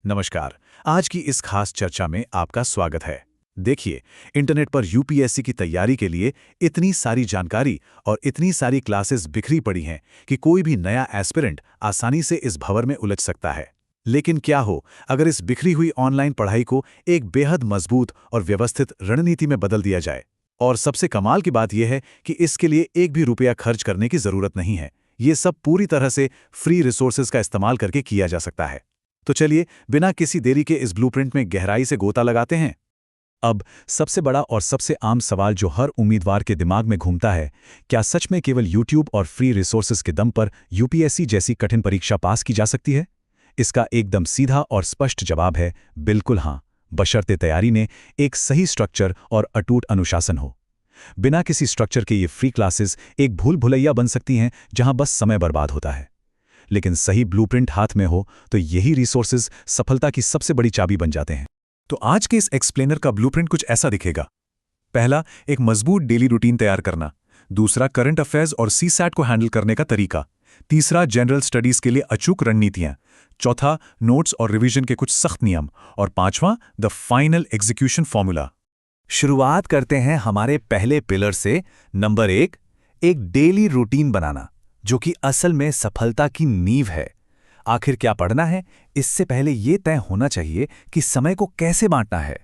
नमस्कार। आज की इस खास चर्चा में आपका स्वागत है। देखिए, इंटरनेट पर यूपीएससी की तैयारी के लिए इतनी सारी जानकारी और इतनी सारी क्लासेस बिखरी पड़ी हैं कि कोई भी नया एस्पिरेंट आसानी से इस भंवर में उलझ सकता है। लेकिन क्या हो अगर इस बिखरी हुई ऑनलाइन पढ़ाई को एक बेहद मजबूत और व्यवस्थित रणनीति में बदल दिया जाए? और सबसे कमाल की बात यह है कि इसके लिए एक भी रुपया खर्च करने की जरूरत नहीं है। ये सब पूरी तरह से फ्री रिसोर्सेज का इस्तेमाल करके किया जा सकता है। तो चलिए, बिना किसी देरी के इस ब्लूप्रिंट में गहराई से गोता लगाते हैं। अब सबसे बड़ा और सबसे आम सवाल जो हर उम्मीदवार के दिमाग में घूमता है, क्या सच में केवल यूट्यूब और फ्री रिसोर्सेज के दम पर यूपीएससी जैसी कठिन परीक्षा पास की जा सकती है? इसका एकदम सीधा और स्पष्ट जवाब है बिल्कुल हाँ, बशर्ते तैयारी में एक सही स्ट्रक्चर और अटूट अनुशासन हो। बिना किसी स्ट्रक्चर के ये फ्री क्लासेस एक भूल भुलैया बन सकती हैं जहां बस समय बर्बाद होता है। लेकिन सही ब्लूप्रिंट हाथ में हो तो यही रिसोर्सेज सफलता की सबसे बड़ी चाबी बन जाते हैं। तो आज के इस एक्सप्लेनर का ब्लूप्रिंट कुछ ऐसा दिखेगा। पहला, एक मजबूत डेली रूटीन तैयार करना। दूसरा, करंट अफेयर्स और सीसैट को हैंडल करने का तरीका। तीसरा, जनरल स्टडीज के लिए अचूक रणनीतियां। चौथा, नोट्स और रिवीजन के कुछ सख्त नियम। और पांचवां, द फाइनल एग्जीक्यूशन फॉर्मूला। शुरुआत करते हैं हमारे पहले पिलर से। नंबर एक डेली रूटीन बनाना, जो कि असल में सफलता की नींव है। आखिर क्या पढ़ना है, इससे पहले यह तय होना चाहिए कि समय को कैसे बांटना है।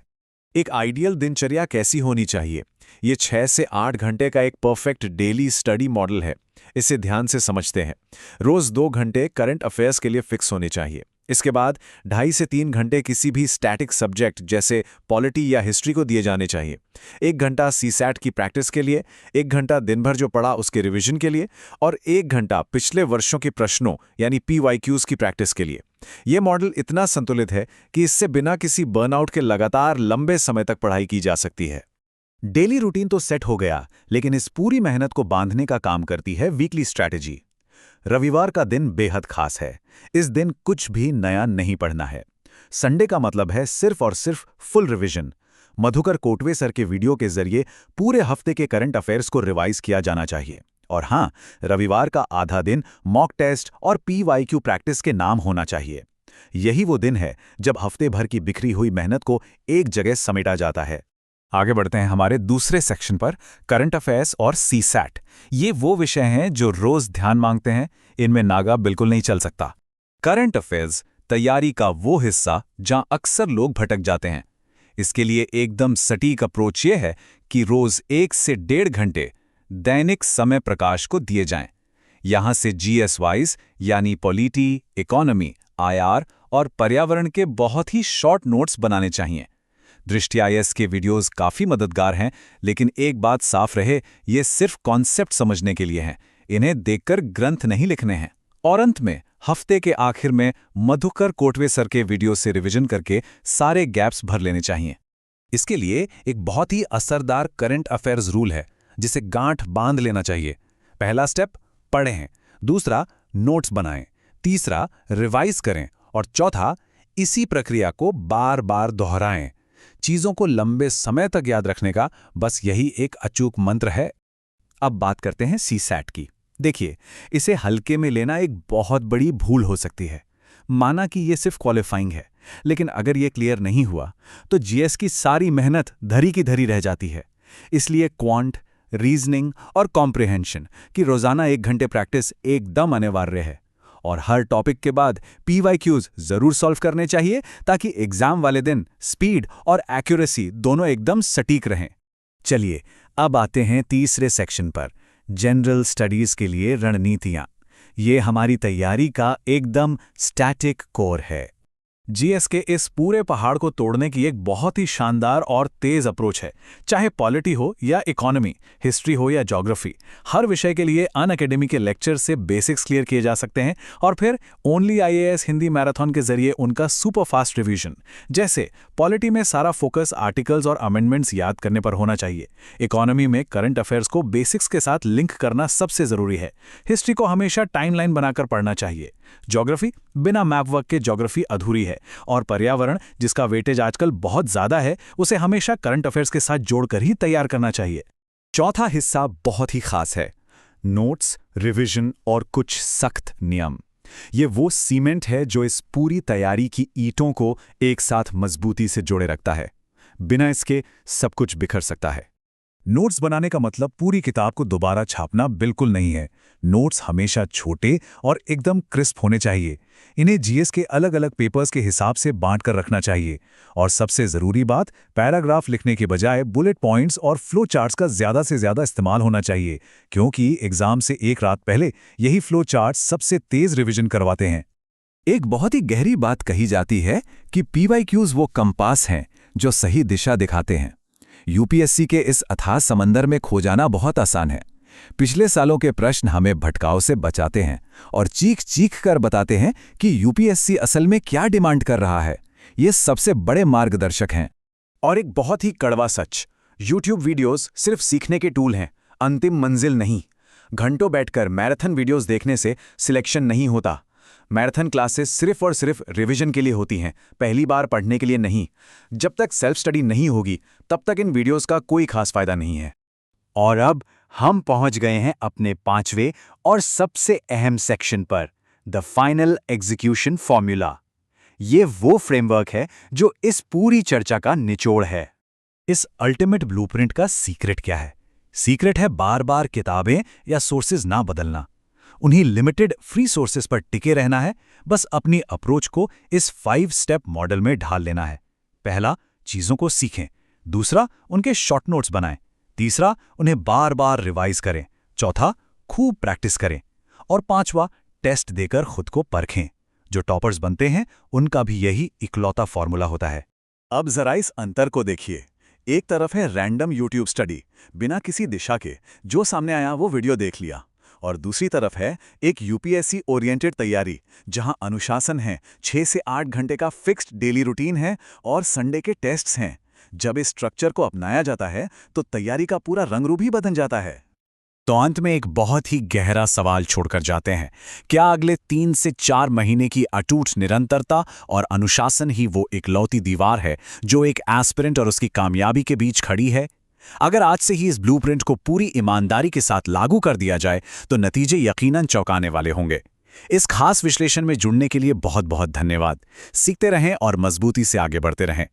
एक आइडियल दिनचर्या कैसी होनी चाहिए? ये 6 से 8 घंटे का एक परफेक्ट डेली स्टडी मॉडल है। इसे ध्यान से समझते हैं। रोज 2 घंटे करंट अफेयर्स के लिए फिक्स होने चाहिए। इसके बाद 2.5 से 3 घंटे किसी भी स्टैटिक सब्जेक्ट जैसे पॉलिटी या हिस्ट्री को दिए जाने चाहिए। 1 घंटा सीसैट की प्रैक्टिस के लिए, 1 घंटा दिन भर जो पढ़ा उसके रिवीजन के लिए, और 1 घंटा पिछले वर्षों के प्रश्नों यानी पीवाईक्यूज की प्रैक्टिस के लिए। यह मॉडल इतना संतुलित है कि इससे बिना किसी बर्नआउट के लगातार लंबे समय तक पढ़ाई की जा सकती है। डेली रूटीन तो सेट हो गया, लेकिन इस पूरी मेहनत को बांधने का काम करती है वीकली स्ट्रैटेजी। रविवार का दिन बेहद खास है। इस दिन कुछ भी नया नहीं पढ़ना है। संडे का मतलब है सिर्फ और सिर्फ full revision. Madhukar Kotwe sir के वीडियो के जरिए पूरे हफ्ते के करंट अफेयर्स को रिवाइज किया जाना चाहिए। और हाँ, रविवार का आधा दिन मॉक टेस्ट और पीवाईक्यू प्रैक्टिस के नाम होना चाहिए। यही वो दिन है जब हफ्ते भर की बिखरी हुई मेहनत को एक जगह समेटा जाता है। आगे बढ़ते हैं हमारे दूसरे सेक्शन पर, करंट अफेयर्स और सीसैट। ये वो विषय हैं जो रोज ध्यान मांगते हैं, इनमें नागा बिल्कुल नहीं चल सकता। करंट अफेयर्स तैयारी का वो हिस्सा जहां अक्सर लोग भटक जाते हैं। इसके लिए एकदम सटीक अप्रोच ये है कि रोज 1 से 1.5 घंटे दैनिक समय प्रकाश को दिए जाएं। यहां से जीएस वाइज यानी पॉलिटी, इकोनॉमी, आईआर और पर्यावरण के बहुत ही शॉर्ट नोट्स बनाने चाहिए। दृष्टि आईएएस के वीडियोस काफी मददगार हैं, लेकिन एक बात साफ रहे, ये सिर्फ कॉन्सेप्ट समझने के लिए हैं। इन्हें देखकर ग्रंथ नहीं लिखने हैं। और अंत में हफ्ते के आखिर में मधुकर कोटवे सर के वीडियो से रिवीजन करके सारे गैप्स भर लेने चाहिए। इसके लिए एक बहुत ही असरदार करंट अफेयर्स रूल है, जिसे गांठ बांध लेना चाहिए। पहला स्टेप, पढ़ें। दूसरा, नोट्स बनाएं। तीसरा, रिवाइज करें। और चौथा, इसी प्रक्रिया को बार बार दोहराएं। चीजों को लंबे समय तक याद रखने का बस यही एक अचूक मंत्र है। अब बात करते हैं सीसैट की। देखिए, इसे हल्के में लेना एक बहुत बड़ी भूल हो सकती है। माना कि ये सिर्फ क्वालिफाइंग है, लेकिन अगर ये क्लियर नहीं हुआ तो जीएस की सारी मेहनत धरी की धरी रह जाती है। इसलिए क्वांट, रीजनिंग और कॉम्प्रिहेंशन की रोजाना 1 घंटे प्रैक्टिस एकदम अनिवार्य है। और हर टॉपिक के बाद पीवाईक्यूज जरूर सॉल्व करने चाहिए, ताकि एग्जाम वाले दिन स्पीड और एक्यूरेसी दोनों एकदम सटीक रहें। चलिए, अब आते हैं तीसरे सेक्शन पर, जनरल स्टडीज के लिए रणनीतियां। ये हमारी तैयारी का एकदम स्टैटिक कोर है। जीएस के इस पूरे पहाड़ को तोड़ने की एक बहुत ही शानदार और तेज अप्रोच है। चाहे पॉलिटी हो या इकोनॉमी, हिस्ट्री हो या ज्योग्राफी, हर विषय के लिए अनअकैडमी के लेक्चर से बेसिक्स क्लियर किए जा सकते हैं, और फिर ओनली आईएएस हिंदी मैराथन के जरिए उनका सुपर फास्ट रिवीजन। जैसे पॉलिटी में सारा फोकस आर्टिकल्स और अमेंडमेंट्स याद करने पर होना चाहिए। इकोनॉमी में करंट अफेयर्स को बेसिक्स के साथ लिंक करना सबसे जरूरी है। हिस्ट्री को हमेशा टाइमलाइन बनाकर पढ़ना चाहिए। ज्योग्राफी, बिना मैप वर्क के ज्योग्राफी अधूरी है। और पर्यावरण, जिसका वेटेज आजकल बहुत ज्यादा है, उसे हमेशा करंट अफेयर्स के साथ जोड़कर ही तैयार करना चाहिए। चौथा हिस्सा बहुत ही खास है, नोट्स, रिवीजन और कुछ सख्त नियम। ये वो सीमेंट है जो इस पूरी तैयारी की ईंटों को एक साथ मजबूती से जोड़े रखता है। बिना इसके सब कुछ बिखर सकता है। नोट्स बनाने का मतलब पूरी किताब को दोबारा छापना बिल्कुल नहीं है। नोट्स हमेशा छोटे और एकदम क्रिस्प होने चाहिए। इन्हें जीएस के अलग अलग पेपर्स के हिसाब से बांट कर रखना चाहिए। और सबसे ज़रूरी बात, पैराग्राफ लिखने के बजाय बुलेट पॉइंट्स और फ्लो चार्ट्स का ज़्यादा से ज़्यादा इस्तेमाल होना चाहिए, क्योंकि एग्जाम से एक रात पहले यही फ्लो चार्ट्स सबसे तेज़ रिविजन करवाते हैं। एक बहुत ही गहरी बात कही जाती है कि पीवाईक्यूज वो कंपास हैं जो सही दिशा दिखाते हैं। यूपीएससी के इस अथाह समंदर में खो जाना बहुत आसान है। पिछले सालों के प्रश्न हमें भटकाव से बचाते हैं और चीख चीख कर बताते हैं कि यूपीएससी असल में क्या डिमांड कर रहा है। ये सबसे बड़े मार्गदर्शक हैं। और एक बहुत ही कड़वा सच, यूट्यूब वीडियोस सिर्फ सीखने के टूल हैं, अंतिम मंजिल नहीं। घंटों बैठकर मैराथन वीडियोस देखने से सिलेक्शन नहीं होता। मैराथन क्लासेस सिर्फ और सिर्फ रिवीजन के लिए होती हैं, पहली बार पढ़ने के लिए नहीं। जब तक सेल्फ स्टडी नहीं होगी तब तक इन वीडियोस का कोई खास फायदा नहीं है। और अब हम पहुंच गए हैं अपने 5वें और सबसे अहम सेक्शन पर, द फाइनल एग्जीक्यूशन फॉर्मूला। ये वो फ्रेमवर्क है जो इस पूरी चर्चा का निचोड़ है। इस अल्टीमेट ब्लूप्रिंट का सीक्रेट क्या है? सीक्रेट है बार बार किताबें या सोर्सेज ना बदलना। उन्हीं लिमिटेड फ्री सोर्सेज पर टिके रहना है। बस अपनी अप्रोच को इस 5 स्टेप मॉडल में ढाल लेना है। पहला, चीज़ों को सीखें। दूसरा, उनके शॉर्ट नोट्स बनाएं। तीसरा, उन्हें बार बार रिवाइज करें। चौथा, खूब प्रैक्टिस करें। और पांचवा, टेस्ट देकर खुद को परखें। जो टॉपर्स बनते हैं उनका भी यही इकलौता फॉर्मूला होता है। अब जरा इस अंतर को देखिए। एक तरफ है रैंडम यूट्यूब स्टडी, बिना किसी दिशा के, जो सामने आया वो वीडियो देख लिया। और दूसरी तरफ है एक यूपीएससी ओरिएंटेड तैयारी, जहां अनुशासन है, 6 से 8 घंटे का फिक्स्ड डेली रूटीन है और संडे के टेस्ट्स हैं। जब इस स्ट्रक्चर को अपनाया जाता है तो तैयारी का पूरा रंग रूप ही बदल जाता है। तो अंत में एक बहुत ही गहरा सवाल छोड़कर जाते हैं। क्या अगले 3 से 4 महीने की अटूट निरंतरता और अनुशासन ही वो इकलौती दीवार है जो एक एस्पिरेंट और उसकी कामयाबी के बीच खड़ी है? अगर आज से ही इस ब्लूप्रिंट को पूरी ईमानदारी के साथ लागू कर दिया जाए तो नतीजे यकीनन चौंकाने वाले होंगे। इस खास विश्लेषण में जुड़ने के लिए बहुत बहुत धन्यवाद। सीखते रहें और मजबूती से आगे बढ़ते रहें।